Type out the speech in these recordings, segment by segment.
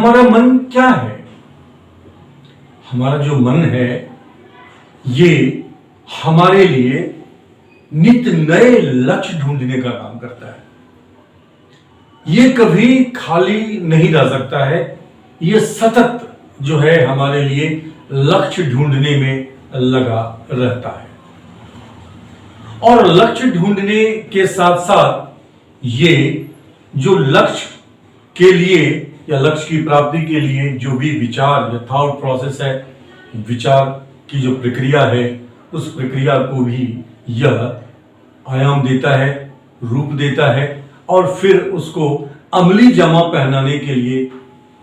हमारा मन क्या है? हमारा जो मन है ये हमारे लिए नित्य नए लक्ष्य ढूंढने का काम करता है। ये कभी खाली नहीं रह सकता है। ये सतत जो है हमारे लिए लक्ष्य ढूंढने में लगा रहता है और लक्ष्य ढूंढने के साथ साथ ये जो लक्ष्य के लिए या लक्ष्य की प्राप्ति के लिए जो भी विचार या थॉट प्रोसेस है, विचार की जो प्रक्रिया है, उस प्रक्रिया को भी यह आयाम देता है, रूप देता है और फिर उसको अमली जामा पहनाने के लिए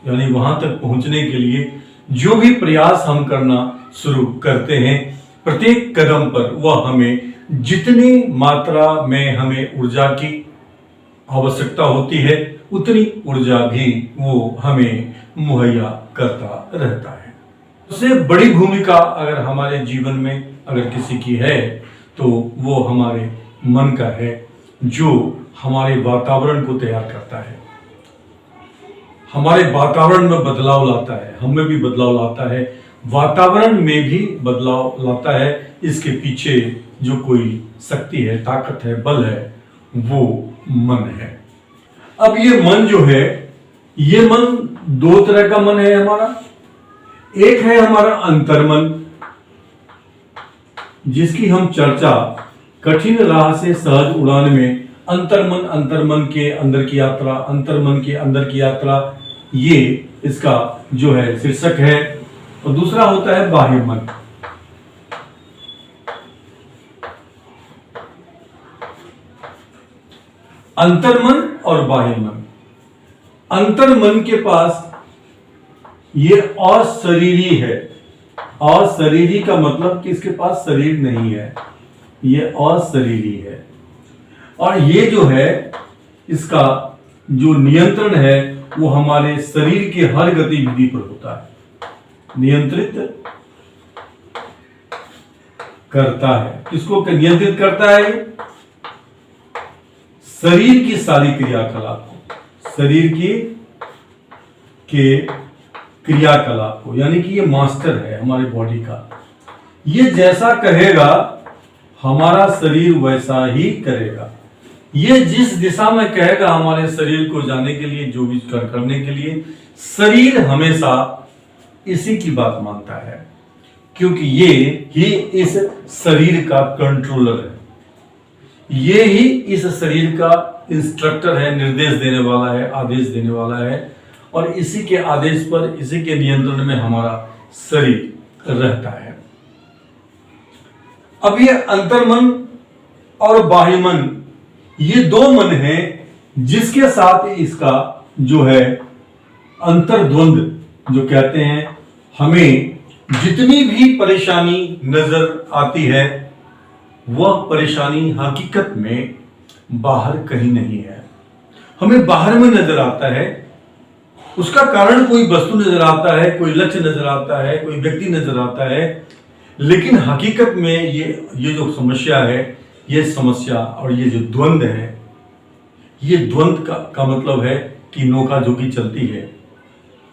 यानी वहां तक पहुंचने के लिए जो भी प्रयास हम करना शुरू करते हैं, प्रत्येक कदम पर वह हमें जितनी मात्रा में हमें ऊर्जा की आवश्यकता होती है उतनी ऊर्जा भी वो हमें मुहैया करता रहता है। उससे बड़ी भूमिका अगर हमारे जीवन में अगर किसी की है तो वो हमारे मन का है, जो हमारे वातावरण को तैयार करता है, हमारे वातावरण में बदलाव लाता है, हमें भी बदलाव लाता है, वातावरण में भी बदलाव लाता है। इसके पीछे जो कोई शक्ति है, ताकत है, बल है, वो मन है। अब ये मन जो है, ये मन दो तरह का मन है हमारा। एक है हमारा अंतर्मन, जिसकी हम चर्चा कठिन राह से सहज उड़ान में अंतर्मन के अंदर की यात्रा, अंतर्मन के अंदर की यात्रा, ये इसका जो है शीर्षक है। और दूसरा होता है बाह्य मन। अंतर्मन और बाह्य मन। अंतर्मन के पास ये अशरीरी है। अशरीरी का मतलब कि इसके पास शरीर नहीं है, ये अशरीरी है। और ये जो है इसका जो नियंत्रण है वो हमारे शरीर के हर गतिविधि पर होता है, नियंत्रित करता है। किसको नियंत्रित करता है? शरीर की सारी क्रियाकलाप को, शरीर के क्रियाकलाप को, यानी कि ये मास्टर है हमारे बॉडी का। ये जैसा कहेगा हमारा शरीर वैसा ही करेगा। ये जिस दिशा में कहेगा हमारे शरीर को जाने के लिए, जो भी करने के लिए, शरीर हमेशा इसी की बात मानता है, क्योंकि ये ही इस शरीर का कंट्रोलर है, ये ही इस शरीर का इंस्ट्रक्टर है, निर्देश देने वाला है, आदेश देने वाला है। और इसी के आदेश पर, इसी के नियंत्रण में हमारा शरीर रहता है। अब ये अंतर्मन और बाह्य मन, ये दो मन हैं जिसके साथ इसका जो है अंतर्द्वंद जो कहते हैं, हमें जितनी भी परेशानी नजर आती है वह परेशानी हकीकत में बाहर कहीं नहीं है। हमें बाहर में नजर आता है, उसका कारण कोई वस्तु नजर आता है, कोई लक्ष्य नजर आता है, कोई व्यक्ति नजर आता है, लेकिन हकीकत में ये जो समस्या है, ये समस्या और ये जो द्वंद है, ये द्वंद का मतलब है कि नौका जोगी चलती है,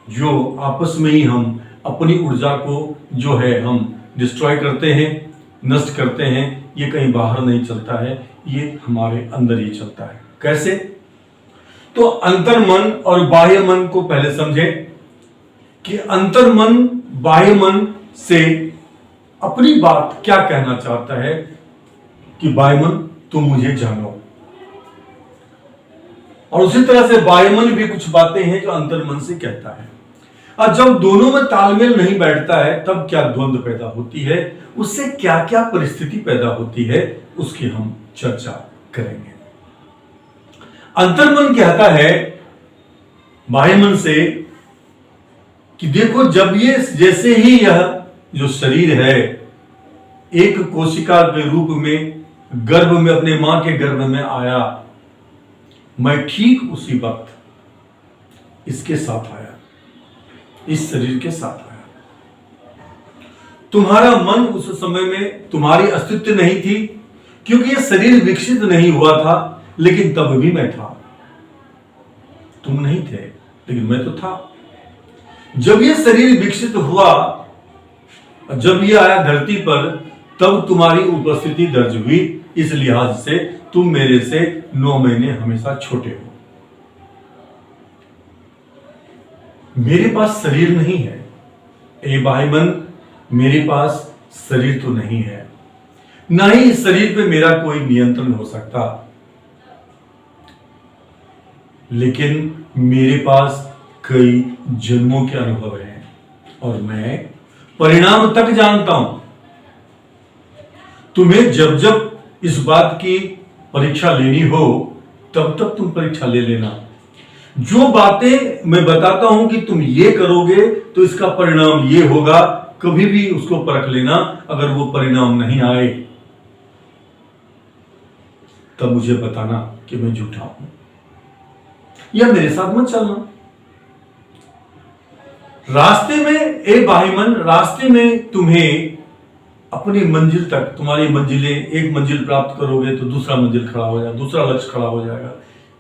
जो आपस में ही हम अपनी ऊर्जा को जो है हम डिस्ट्रॉय करते हैं, नष्ट करते हैं। ये कहीं बाहर नहीं चलता है, ये हमारे अंदर ही चलता है। कैसे? तो अंतर्मन और बाह्य मन को पहले समझें कि अंतर्मन बाह्य मन से अपनी बात क्या कहना चाहता है कि बाह्य मन तुम मुझे जानो, और उसी तरह से बाह्य मन भी कुछ बातें हैं जो अंतर्मन से कहता है। और जब दोनों में तालमेल नहीं बैठता है तब क्या द्वंद्व पैदा होती है, उससे क्या क्या परिस्थिति पैदा होती है, उसकी हम चर्चा करेंगे। अंतर्मन कहता है बाह्य मन से कि देखो, जब ये जैसे ही यह जो शरीर है एक कोशिका के रूप में गर्भ में, अपने मां के गर्भ में आया, मैं ठीक उसी वक्त इसके साथ आया, इस शरीर के साथ आया। तुम्हारा मन उस समय में तुम्हारी अस्तित्व नहीं थी, क्योंकि यह शरीर विकसित नहीं हुआ था, लेकिन तब भी मैं था। तुम नहीं थे, लेकिन मैं तो था। जब ये शरीर विकसित हुआ, जब ये आया धरती पर, तब तुम्हारी उपस्थिति दर्ज हुई। इस लिहाज से तुम मेरे से 9 महीने हमेशा छोटे हो। मेरे पास शरीर नहीं है, ए भाईमन, मेरे पास शरीर तो नहीं है, ना ही इस शरीर पे मेरा कोई नियंत्रण हो सकता, लेकिन मेरे पास कई जन्मों के अनुभव हैं और मैं परिणाम तक जानता हूं। तुम्हें जब जब इस बात की परीक्षा लेनी हो, तब तक तुम परीक्षा ले लेना। जो बातें मैं बताता हूं कि तुम ये करोगे तो इसका परिणाम ये होगा, कभी भी उसको परख लेना। अगर वो परिणाम नहीं आए, तब मुझे बताना कि मैं झूठा हूं, या मेरे साथ मत चलना। रास्ते में, ए भाईमन, रास्ते में तुम्हें अपनी मंजिल तक, तुम्हारी मंजिलें, एक मंजिल प्राप्त करोगे तो दूसरा मंजिल खड़ा हो जाएगा, दूसरा लक्ष्य खड़ा हो जाएगा।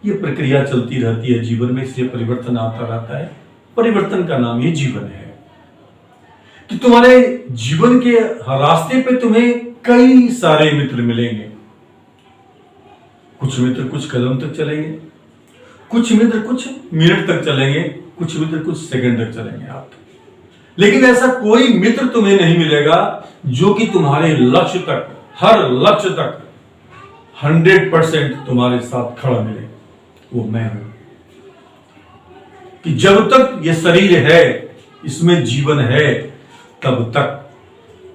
ये प्रक्रिया चलती रहती है जीवन में, इसलिए परिवर्तन आता रहता है। परिवर्तन का नाम ये जीवन है कि तुम्हारे जीवन के रास्ते पे तुम्हें कई सारे मित्र मिलेंगे। कुछ मित्र कुछ कदम तक चलेंगे, कुछ मित्र कुछ मिनट तक चलेंगे, कुछ मित्र कुछ सेकंड तक चलेंगे आपके। लेकिन ऐसा कोई मित्र तुम्हें नहीं मिलेगा जो कि तुम्हारे लक्ष्य तक, हर लक्ष्य तक 100% तुम्हारे साथ खड़ा मिले। वो मैं हूं कि जब तक ये शरीर है, इसमें जीवन है, तब तक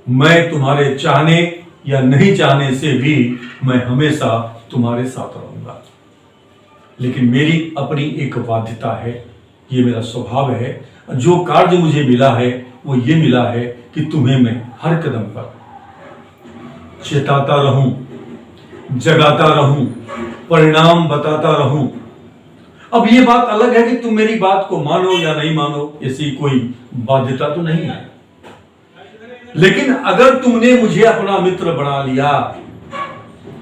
मैं तुम्हारे चाहने या नहीं चाहने से भी मैं हमेशा तुम्हारे साथ रहूंगा। लेकिन मेरी अपनी एक बाध्यता है, ये मेरा स्वभाव है। जो कार्य मुझे मिला है वो ये मिला है कि तुम्हें मैं हर कदम पर चेताता रहूं, जगाता रहूं, परिणाम बताता रहूं। अब ये बात अलग है कि तुम मेरी बात को मानो या नहीं मानो, ऐसी कोई बाध्यता तो नहीं है। लेकिन अगर तुमने मुझे अपना मित्र बना लिया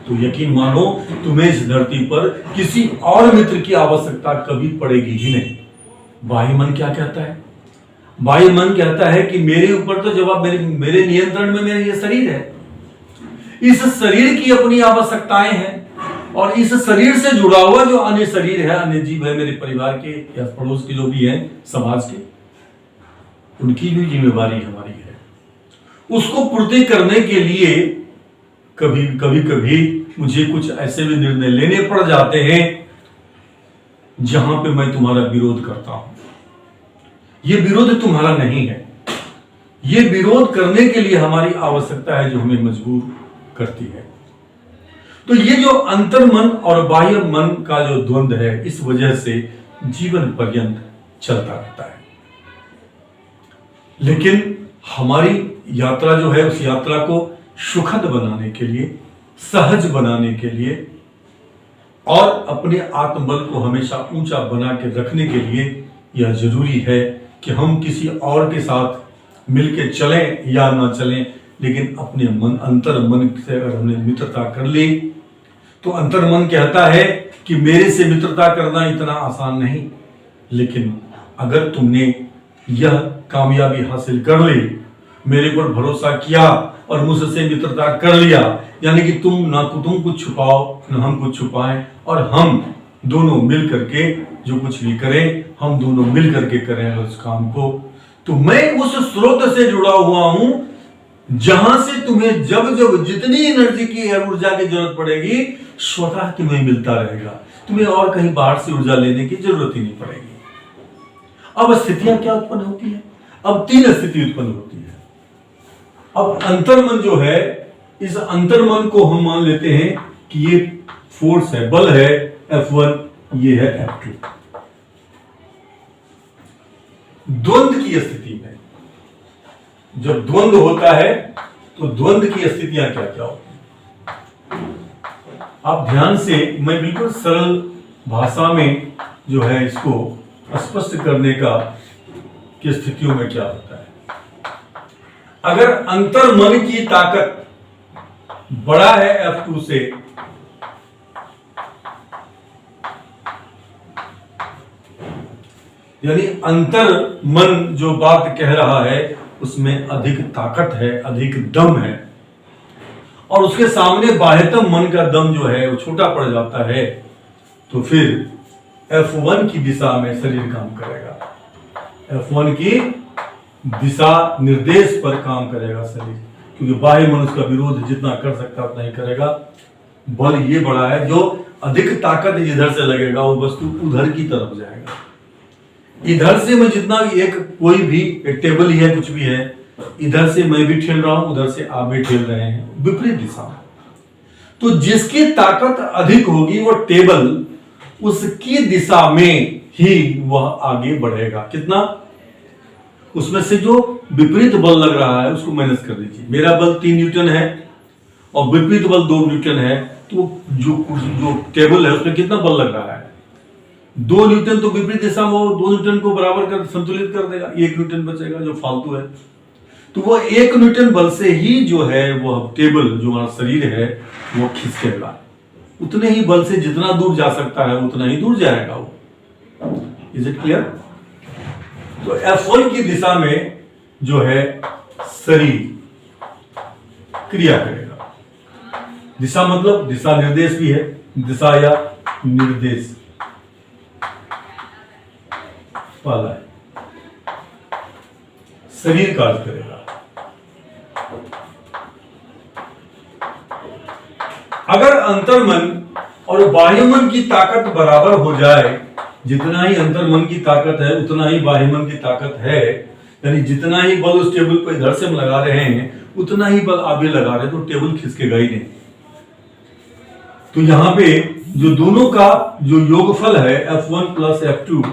तो यकीन मानो, तुम्हें इस धरती पर किसी और मित्र की आवश्यकता कभी पड़ेगी ही नहीं। बाह्य मन क्या कहता है? बाह्य मन कहता है कि मेरे ऊपर तो जवाब, मेरे नियंत्रण में मेरा ये शरीर है, इस शरीर की अपनी आवश्यकताएं हैं, और इस शरीर से जुड़ा हुआ जो अन्य शरीर है, अन्य जीव है, मेरे परिवार के या पड़ोस के जो भी हैं, समाज के, उनकी भी जिम्मेवारी हमारी है। उसको पूर्ति करने के लिए कभी मुझे कुछ ऐसे भी निर्णय लेने पड़ जाते हैं जहां पे मैं तुम्हारा विरोध करता हूं। ये विरोध तुम्हारा नहीं है, ये विरोध करने के लिए हमारी आवश्यकता है जो हमें मजबूर करती है। तो ये जो अंतर मन और बाह्य मन का जो द्वंद्व है, इस वजह से जीवन पर्यंत चलता रहता है। लेकिन हमारी यात्रा जो है, उस यात्रा को सुखद बनाने के लिए, सहज बनाने के लिए और अपने आत्मबल को हमेशा ऊंचा बना के रखने के लिए यह जरूरी है कि हम किसी और के साथ मिलके चलें या ना चलें, लेकिन अपने मन, अंतर मन से अगर हमने मित्रता कर ली तो अंतर मन कहता है कि मेरे से मित्रता करना इतना आसान नहीं। लेकिन अगर तुमने यह कामयाबी हासिल कर ली, मेरे पर भरोसा किया और मुझसे मित्रता कर लिया, यानी कि तुम कुछ छुपाओ न हम कुछ छुपाएं, और हम दोनों मिल करके जो कुछ भी करें, हम दोनों मिल करके करें उस काम को, तो मैं उस स्रोत से जुड़ा हुआ हूं जहां से तुम्हें जब जब जितनी एनर्जी की ऊर्जा की जरूरत पड़ेगी, स्वतः तुम्हें मिलता रहेगा। तुम्हें और कहीं बाहर से ऊर्जा लेने की जरूरत ही नहीं पड़ेगी। अब स्थितियां क्या उत्पन्न होती है? अब 3 स्थिति उत्पन्न होती है। अब अंतर्मन जो है, इस अंतर्मन को हम मान लेते हैं कि ये फोर्स है, बल है F1, ये है F2। द्वंद्व की स्थिति में जब द्वंद्व होता है तो द्वंद्व की स्थितियां क्या क्या होती हैं? आप ध्यान से, मैं बिल्कुल सरल भाषा में जो है इसको स्पष्ट करने का कि स्थितियों में क्या होता है। अगर अंतर्मन की ताकत बड़ा है F2 से, यानी अंतर मन जो बात कह रहा है उसमें अधिक ताकत है, अधिक दम है, और उसके सामने बाह्यतम मन का दम जो है वो छोटा पड़ जाता है, तो फिर F1 की दिशा में शरीर काम करेगा। F1 की दिशा निर्देश पर काम करेगा शरीर, क्योंकि बाह्य मन उसका विरोध जितना कर सकता है उतना ही करेगा। बल ये बड़ा है, जो अधिक ताकत जिधर से लगेगा वो वस्तु उधर की तरफ जाएगा। इधर से मैं जितना एक कोई भी एक टेबल ही है, कुछ भी है, इधर से मैं भी ठेल रहा हूं, उधर से आप भी ठेल रहे हैं, विपरीत दिशा में। तो जिसकी ताकत अधिक होगी वो टेबल उसकी दिशा में ही वह आगे बढ़ेगा। कितना? उसमें से जो विपरीत बल लग रहा है उसको माइनस कर दीजिए। मेरा बल 3 न्यूटन है और विपरीत बल 2 न्यूटन है, तो जो टेबल है उसमें कितना बल लग रहा है? 2 न्यूटन। तो विपरीत दिशा में वो 2 न्यूटन को बराबर कर संतुलित कर देगा, 1 न्यूटन बचेगा जो फालतू है। तो वो 1 न्यूटन बल से ही जो है वह टेबल जो हमारा शरीर है वो खिसकेगा। उतने ही बल से जितना दूर जा सकता है उतना ही दूर जाएगा वो। Is it clear? तो F1 की दिशा में जो है शरीर क्रिया करेगा। दिशा मतलब दिशा निर्देश भी है, दिशा या निर्देश वाला है, शरीर कार्य करेगा। अगर अंतर्मन और बाह्यमन की ताकत बराबर हो जाए, जितना ही अंतर्मन की ताकत है उतना ही बाह्यमन की ताकत है, यानी जितना ही बल उस टेबल को इधर से हम लगा रहे हैं उतना ही बल आगे लगा रहे हैं, तो टेबल खिसकेगा ही नहीं। तो यहां पे जो दोनों का जो योगफल है F1 प्लस F2,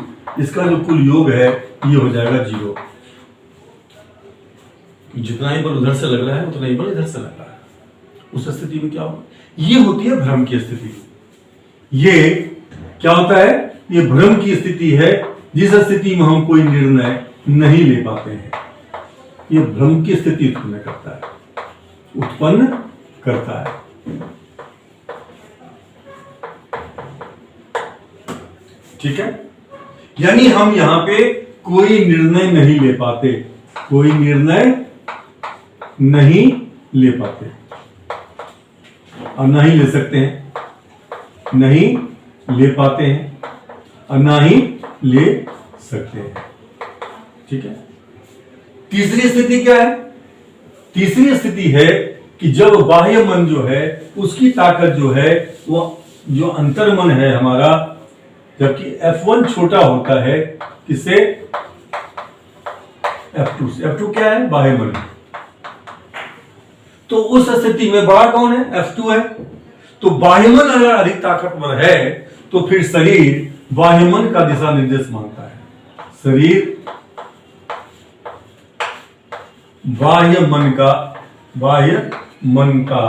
इसका जो कुल योग है ये हो जाएगा 0। जितना ही बल उधर से लग रहा है उतना ही बल इधर से लग रहा है। उस स्थिति में क्या होगा? ये होती है भ्रम की स्थिति। ये क्या होता है? ये भ्रम की स्थिति है, जिस स्थिति में हम कोई निर्णय नहीं ले पाते हैं। ये भ्रम की स्थिति उत्पन्न करता है। ठीक है? यानी हम यहां पे कोई निर्णय नहीं ले पाते, कोई निर्णय नहीं ले पाते और नहीं ले सकते हैं, नहीं ले पाते हैं और ना ही ले सकते हैं। ठीक है? तीसरी स्थिति क्या है? तीसरी स्थिति है कि जब बाह्य मन जो है उसकी ताकत जो है वो जो अंतर्मन है हमारा, जबकि F1 छोटा होता है किससे? F2 से। F2 क्या है? बाह्य मन। तो उस स्थिति में बड़ा कौन है? F2 है। तो बाह्यमन अगर अधिक ताकतवर है तो फिर शरीर बाह्यमन का दिशा निर्देश मांगता है। शरीर बाह्य मन का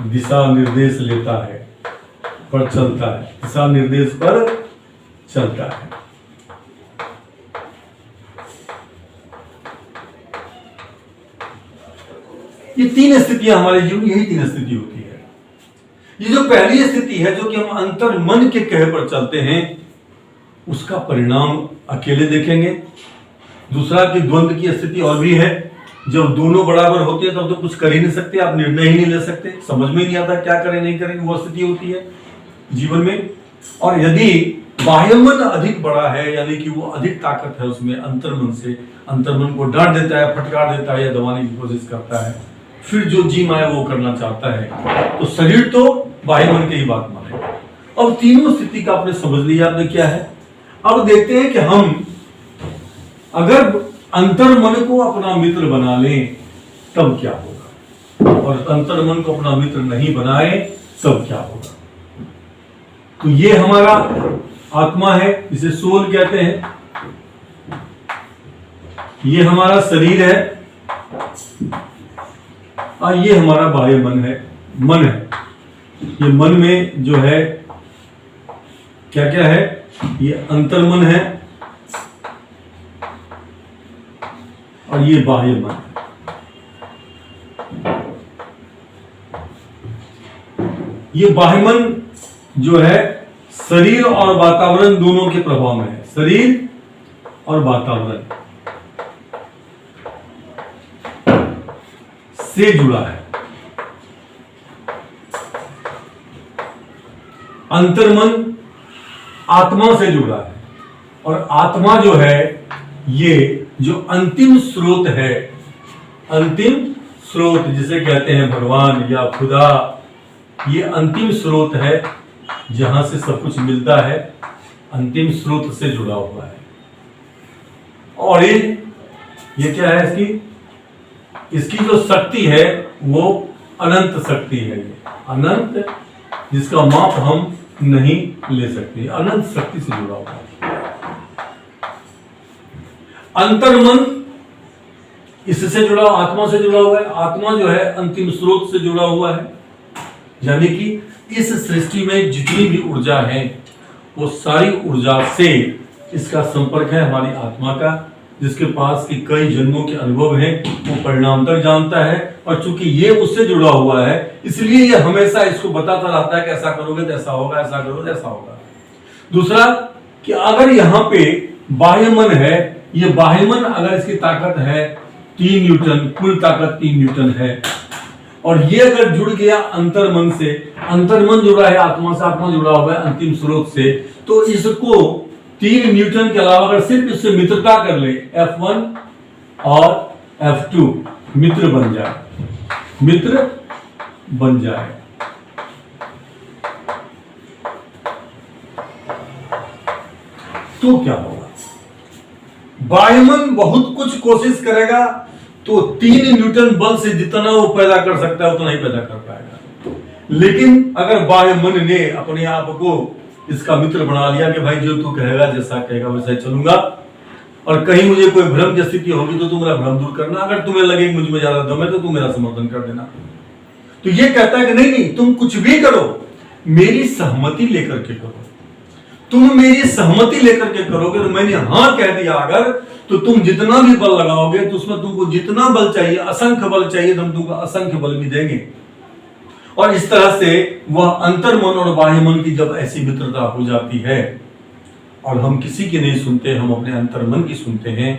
दिशा निर्देश लेता है, पर चलता है, दिशा निर्देश पर चलता है। ये 3 स्थितियां हमारे जीवन, यही 3 स्थिति होती है। ये जो पहली स्थिति है जो कि हम अंतर मन के कहे पर चलते हैं, उसका परिणाम अकेले देखेंगे। दूसरा कि द्वंद्व की स्थिति और भी है, जब दोनों बराबर होते हैं तब तो कुछ कर ही नहीं सकते, आप निर्णय ही नहीं ले सकते, समझ में नहीं आता क्या करें नहीं करें, वो स्थिति होती है जीवन में। और यदि बाह्यमन अधिक बड़ा है, यानी कि वो अधिक ताकत है उसमें अंतर्मन से, अंतर्मन को डांट देता है, फटकार देता है या दबाने की कोशिश करता है, फिर जो जी माया वो करना चाहता है, तो शरीर तो बाह्यमन की ही बात मानेगा। अब तीनों स्थिति का आपने समझ लिया, आपने क्या है। अब देखते हैं कि हम अगर अंतर्मन को अपना मित्र बना लें तब क्या होगा, और अंतर्मन को अपना मित्र नहीं बनाए तब क्या होगा। तो ये हमारा आत्मा है, इसे सोल कहते हैं। ये हमारा शरीर है और ये हमारा बाह्य मन है, मन है। ये मन में जो है क्या क्या है? ये अंतर्मन है और ये बाह्य मन है। ये बाह्य मन जो है शरीर और वातावरण दोनों के प्रभाव में है। शरीर और वातावरण से जुड़ा है। अंतर्मन आत्मा से जुड़ा है, और आत्मा जो है ये जो अंतिम स्रोत है, अंतिम स्रोत जिसे कहते हैं भगवान या खुदा, ये अंतिम स्रोत है जहां से सब कुछ मिलता है, अंतिम स्रोत से जुड़ा हुआ है। और ये क्या है, इसकी जो शक्ति है वो अनंत शक्ति है। ये अनंत, जिसका माप हम नहीं ले सकते, अनंत शक्ति से जुड़ा हुआ है। अंतर्मन इससे जुड़ा, आत्मा से जुड़ा हुआ है। आत्मा जो है अंतिम स्रोत से जुड़ा हुआ है, यानी कि इस सृष्टि में जितनी भी ऊर्जा है वो सारी ऊर्जा से इसका संपर्क है हमारी आत्मा का, जिसके पास की कई जन्मों के अनुभव हैं, वो परिणाम तक जानता है। और चूंकि ये उससे जुड़ा हुआ है, इसलिए ये हमेशा इसको बताता रहता है कि ऐसा करोगे तो ऐसा होगा, ऐसा करोगे तो ऐसा होगा। दूसरा कि अगर यहाँ पे बाह्य मन है, ये बाह्य मन अगर इसकी ताकत है 3 न्यूटन, कुल ताकत 3 न्यूटन है, और ये अगर जुड़ गया अंतर्मन से, अंतर्मन जुड़ा है आत्मा से, आत्मा जुड़ा हुआ है अंतिम स्रोत से, तो इसको 3 न्यूटन के अलावा अगर सिर्फ इससे मित्रता कर ले, F1 और F2 मित्र बन जाए, मित्र बन जाए, तो क्या होगा? बाह्यमन बहुत कुछ कोशिश करेगा तो 3 न्यूटन बल से जितना वो पैदा कर सकता है उतना ही पैदा कर पाएगा। लेकिन अगर बाह्य मन ने अपने आप को इसका मित्र बना लिया कि भाई जो तू कहेगा, जैसा कहेगा वैसा ही चलूंगा, और कहीं मुझे कोई भ्रम की स्थिति होगी तो तू मेरा भ्रम दूर करना, अगर तुम्हें लगे मुझ में ज्यादा दम है तो तू मेरा समर्थन कर देना। तो ये कहता है कि नहीं नहीं, तुम कुछ भी करो मेरी सहमति लेकर के करो, तुम मेरी सहमति लेकर के करोगे तो मैंने हाँ कह दिया अगर, तो तुम जितना भी बल लगाओगे तो उसमें तुमको जितना बल चाहिए, असंख्य बल चाहिए, तो हम तुमको असंख्य बल भी देंगे। और इस तरह से वह अंतर्मन और बाह्य मन की जब ऐसी मित्रता हो जाती है और हम किसी की नहीं सुनते, हम अपने अंतर्मन की सुनते हैं,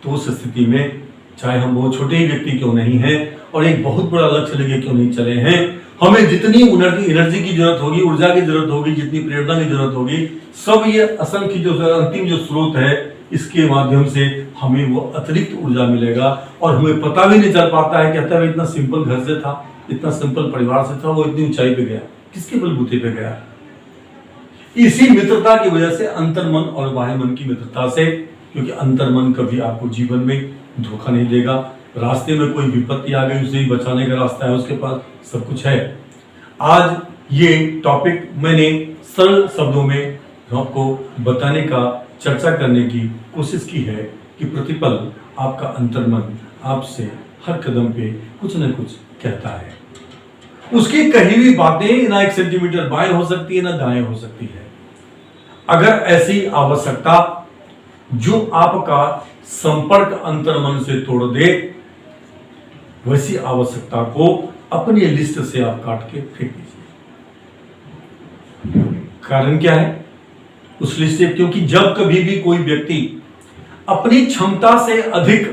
तो उस स्थिति में चाहे हम बहुत छोटे ही व्यक्ति क्यों नहीं हैं और एक बहुत बड़ा लक्ष्य लेके क्यों नहीं चले हैं, हमें जितनी एनर्जी की जरूरत होगी, ऊर्जा की जरूरत होगी, जितनी प्रेरणा की जरूरत होगी, सब ये असंख्य जो अंतिम जो स्रोत है, इसके माध्यम से हमें वो अतिरिक्त ऊर्जा मिलेगा। और हमें पता भी नहीं चल पाता है, कहता है इतना सिंपल घर से था, इतना सिंपल परिवार से था, वो इतनी ऊंचाई पे गया, किसके बलबूते पे गया? इसी मित्रता की वजह से, अंतर्मन और बाह्य मन की मित्रता से, क्योंकि अंतर्मन कभी आपको जीवन में धोखा नहीं देगा। रास्ते में कोई विपत्ति आ गई, उसे ही बचाने का रास्ता है, उसके पास सब कुछ है। आज ये टॉपिक मैंने सरल शब्दों में आपको बताने का, चर्चा करने की कोशिश की है कि प्रतिपल आपका अंतर्मन आपसे हर कदम पे कुछ न कुछ कहता है। उसकी कही हुई बातें ना 1 सेंटीमीटर बाएं हो सकती है, ना दाएं हो सकती है। अगर ऐसी आवश्यकता जो आपका संपर्क अंतर्मन से तोड़ दे, वैसी आवश्यकता को अपनी लिस्ट से आप काट के फेंक दीजिए। कारण क्या है उस लिस्ट से? क्योंकि जब कभी भी कोई व्यक्ति अपनी क्षमता से अधिक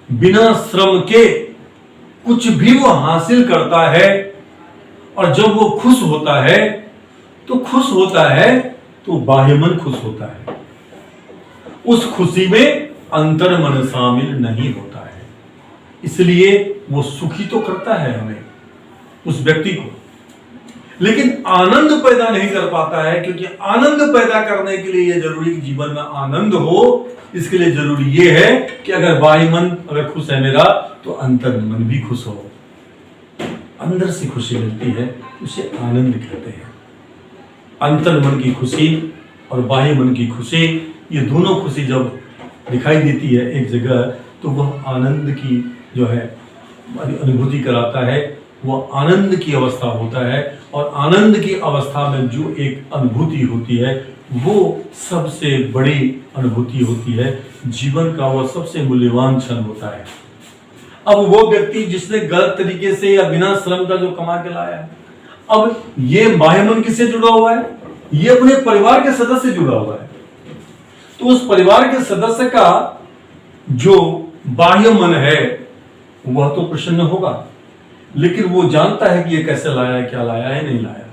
बिना श्रम के कुछ भी वो हासिल करता है, और जब वो खुश होता है तो बाह्य मन खुश होता है। उस खुशी में अंतर्मन शामिल नहीं होता है, इसलिए वो सुखी तो करता है हमें, उस व्यक्ति को, लेकिन आनंद पैदा नहीं कर पाता है। क्योंकि आनंद पैदा करने के लिए यह जरूरी कि जीवन में आनंद हो, इसके लिए जरूरी यह है कि अगर बाह्य मन अगर खुश है मेरा, तो अंतर्मन भी खुश हो, अंदर से खुशी मिलती है, उसे आनंद कहते हैं। अंतर्मन की खुशी और बाह्य मन की खुशी, ये दोनों खुशी जब दिखाई देती है एक जगह, तो वह आनंद की जो है अनुभूति कराता है, वह आनंद की अवस्था होता है। और आनंद की अवस्था में जो एक अनुभूति होती है, वो सबसे बड़ी अनुभूति होती है, जीवन का वह सबसे मूल्यवान क्षण होता है। अब वो व्यक्ति जिसने गलत तरीके से या बिना श्रम का जो कमा के लाया है, अब ये बाह्य मन किससे जुड़ा हुआ है? ये अपने परिवार के सदस्य से जुड़ा हुआ है। तो उस परिवार के सदस्य का जो बाह्य मन है वह तो प्रसन्न होगा, लेकिन वो जानता है कि ये कैसे लाया है, क्या लाया है, नहीं लाया है।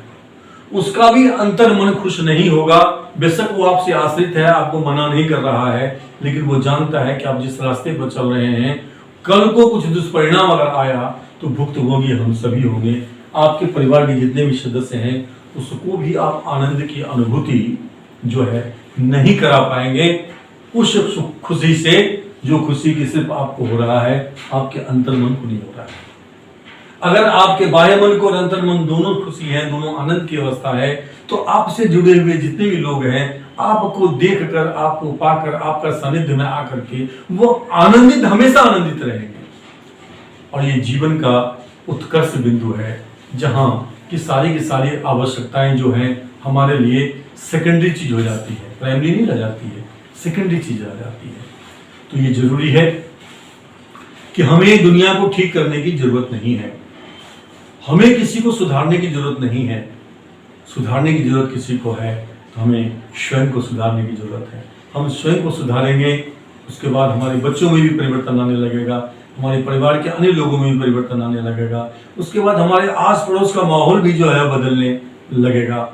उसका भी अंतर मन खुश नहीं होगा। बेशक वो आपसे आश्रित है, आपको मना नहीं कर रहा है, लेकिन वो जानता है कि आप जिस रास्ते पर चल रहे हैं, कल को कुछ दुष्परिणाम अगर आया तो भुक्तभोगी हम सभी होंगे। आपके परिवार के जितने भी सदस्य हैं उसको भी आप आनंद की अनुभूति जो है नहीं करा पाएंगे उस खुशी से, जो खुशी की सिर्फ आपको हो रहा है, आपके अंतर्मन को नहीं हो रहा है। अगर आपके बाह्य मन को और अंतर मन दोनों खुशी है, दोनों आनंद की अवस्था है, तो आपसे जुड़े हुए जितने भी लोग हैं, आपको देखकर, आपको पाकर, आपका सानिध्य में आकर के वो आनंदित, हमेशा आनंदित रहेंगे। और ये जीवन का उत्कर्ष बिंदु है, जहां की सारी आवश्यकताएं जो हैं हमारे लिए सेकेंडरी चीज हो जाती है, प्राइमरी नहीं रह जाती है, सेकेंडरी चीज रह जाती है। तो ये जरूरी है कि हमें दुनिया को ठीक करने की जरूरत नहीं है, हमें किसी को सुधारने की जरूरत नहीं है। सुधारने की जरूरत किसी को है तो हमें स्वयं को सुधारने की जरूरत है। हम स्वयं को सुधारेंगे, उसके बाद हमारे बच्चों में भी परिवर्तन आने लगेगा, हमारे परिवार के अन्य लोगों में भी परिवर्तन आने लगेगा, उसके बाद हमारे आस पड़ोस का माहौल भी जो है बदलने लगेगा।